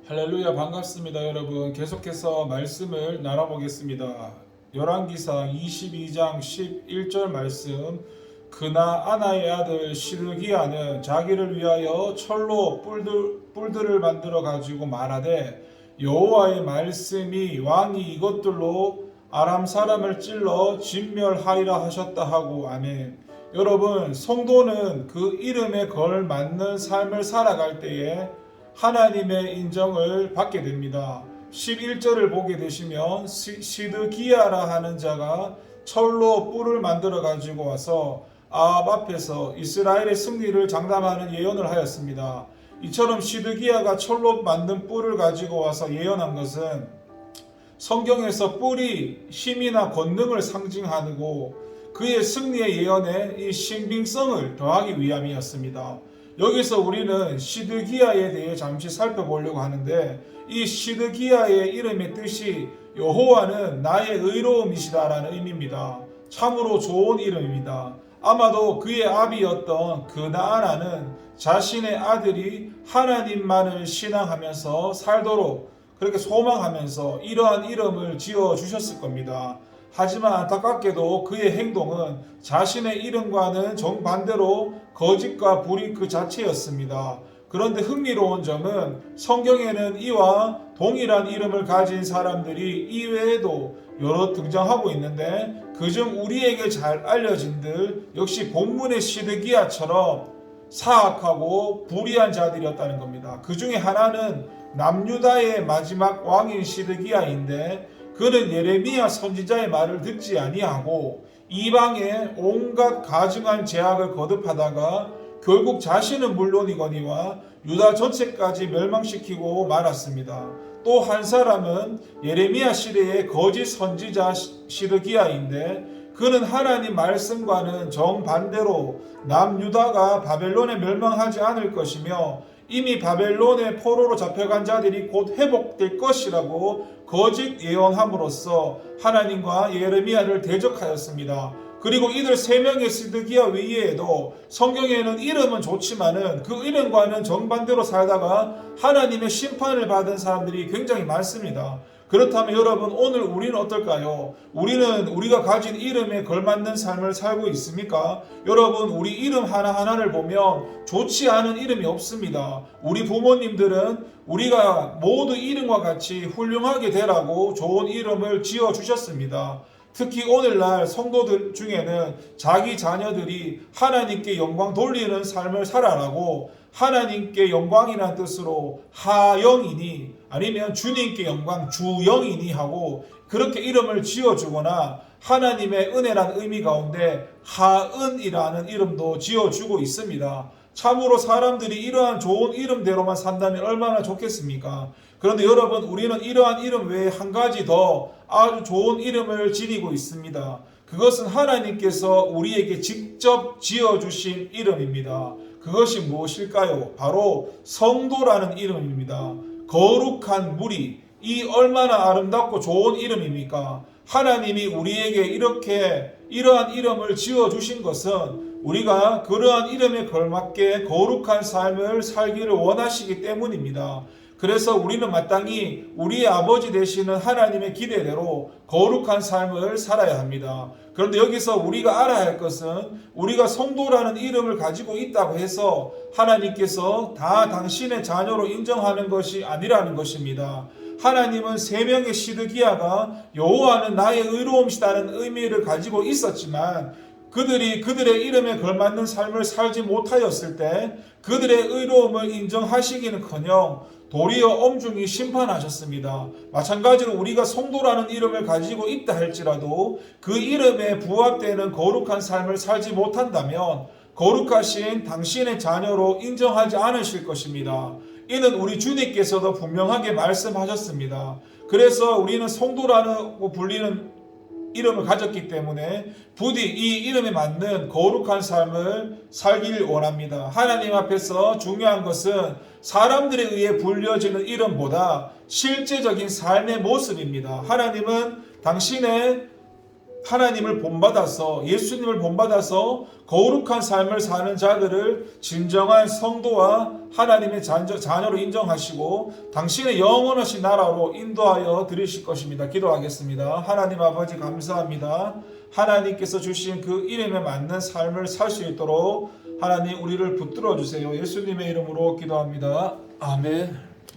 할렐루야, 반갑습니다. 여러분, 계속해서 말씀을 나눠보겠습니다. 열왕기상 22장 11절 말씀. 그나 아나의 아들 시드기야는 자기를 위하여 철로 뿔들을 만들어 가지고 말하되, 여호와의 말씀이 왕이 이것들로 아람 사람을 찔러 진멸하리라 하셨다 하고. 아멘. 여러분, 성도는 그 이름에 걸맞는 삶을 살아갈 때에 하나님의 인정을 받게 됩니다. 11절을 보게 되시면 시드기야라 하는 자가 철로 뿔을 만들어 가지고 와서 아합 앞에서 이스라엘의 승리를 장담하는 예언을 하였습니다. 이처럼 시드기야가 철로 만든 뿔을 가지고 와서 예언한 것은 성경에서 뿔이 힘이나 권능을 상징하고 그의 승리의 예언에 이 신빙성을 더하기 위함이었습니다. 여기서 우리는 시드기야에 대해 잠시 살펴보려고 하는데, 이 시드기야의 이름의 뜻이 여호와는 나의 의로움이시다라는 의미입니다. 참으로 좋은 이름입니다. 아마도 그의 아비였던 그나아나는 자신의 아들이 하나님만을 신앙하면서 살도록 그렇게 소망하면서 이러한 이름을 지어주셨을 겁니다. 하지만 안타깝게도 그의 행동은 자신의 이름과는 정반대로 거짓과 불의 그 자체였습니다. 그런데 흥미로운 점은 성경에는 이와 동일한 이름을 가진 사람들이 이외에도 여러 등장하고 있는데, 그중 우리에게 잘 알려진들 역시 본문의 시드기야처럼 사악하고 불의한 자들이었다는 겁니다. 그 중에 하나는 남유다의 마지막 왕인 시드기야인데, 그는 예레미야 선지자의 말을 듣지 아니하고 이방에 온갖 가증한 제약을 거듭하다가 결국 자신은 물론이거니와 유다 전체까지 멸망시키고 말았습니다. 또 한 사람은 예레미야 시대의 거짓 선지자 시드기야인데, 그는 하나님 말씀과는 정반대로 남유다가 바벨론에 멸망하지 않을 것이며 이미 바벨론의 포로로 잡혀간 자들이 곧 회복될 것이라고 거짓 예언함으로써 하나님과 예레미야를 대적하였습니다. 그리고 이들 세 명의 시드기야 외에도 성경에는 이름은 좋지만은 그 이름과는 정반대로 살다가 하나님의 심판을 받은 사람들이 굉장히 많습니다. 그렇다면 여러분, 오늘 우리는 어떨까요? 우리는 우리가 가진 이름에 걸맞는 삶을 살고 있습니까? 여러분, 우리 이름 하나하나를 보면 좋지 않은 이름이 없습니다. 우리 부모님들은 우리가 모두 이름과 같이 훌륭하게 되라고 좋은 이름을 지어주셨습니다. 특히 오늘날 성도들 중에는 자기 자녀들이 하나님께 영광 돌리는 삶을 살아라고 하나님께 영광이라는 뜻으로 하영이니 아니면 주님께 영광 주영이니 하고 그렇게 이름을 지어주거나 하나님의 은혜란 의미 가운데 하은이라는 이름도 지어주고 있습니다. 참으로 사람들이 이러한 좋은 이름대로만 산다면 얼마나 좋겠습니까? 그런데 여러분, 우리는 이러한 이름 외에 한 가지 더 아주 좋은 이름을 지니고 있습니다. 그것은 하나님께서 우리에게 직접 지어주신 이름입니다. 그것이 무엇일까요? 바로 성도라는 이름입니다. 거룩한 무리, 이 얼마나 아름답고 좋은 이름입니까? 하나님이 우리에게 이러한 이름을 지어주신 것은 우리가 그러한 이름에 걸맞게 거룩한 삶을 살기를 원하시기 때문입니다. 그래서 우리는 마땅히 우리의 아버지 되시는 하나님의 기대대로 거룩한 삶을 살아야 합니다. 그런데 여기서 우리가 알아야 할 것은 우리가 성도라는 이름을 가지고 있다고 해서 하나님께서 다 당신의 자녀로 인정하는 것이 아니라는 것입니다. 하나님은 세 명의 시드기야가 여호와는 나의 의로움이시다는 의미를 가지고 있었지만 그들이 그들의 이름에 걸맞는 삶을 살지 못하였을 때 그들의 의로움을 인정하시기는커녕 도리어 엄중히 심판하셨습니다. 마찬가지로 우리가 성도라는 이름을 가지고 있다 할지라도 그 이름에 부합되는 거룩한 삶을 살지 못한다면 거룩하신 당신의 자녀로 인정하지 않으실 것입니다. 이는 우리 주님께서도 분명하게 말씀하셨습니다. 그래서 우리는 성도라고 불리는 이름을 가졌기 때문에 부디 이 이름에 맞는 거룩한 삶을 살길 원합니다. 하나님 앞에서 중요한 것은 사람들에 의해 불려지는 이름보다 실제적인 삶의 모습입니다. 하나님은 당신의 하나님을 본받아서 예수님을 본받아서 거룩한 삶을 사는 자들을 진정한 성도와 하나님의 자녀로 인정하시고 당신의 영원하신 나라로 인도하여 드리실 것입니다. 기도하겠습니다. 하나님 아버지 감사합니다. 하나님께서 주신 그 이름에 맞는 삶을 살 수 있도록 하나님 우리를 붙들어 주세요. 예수님의 이름으로 기도합니다. 아멘.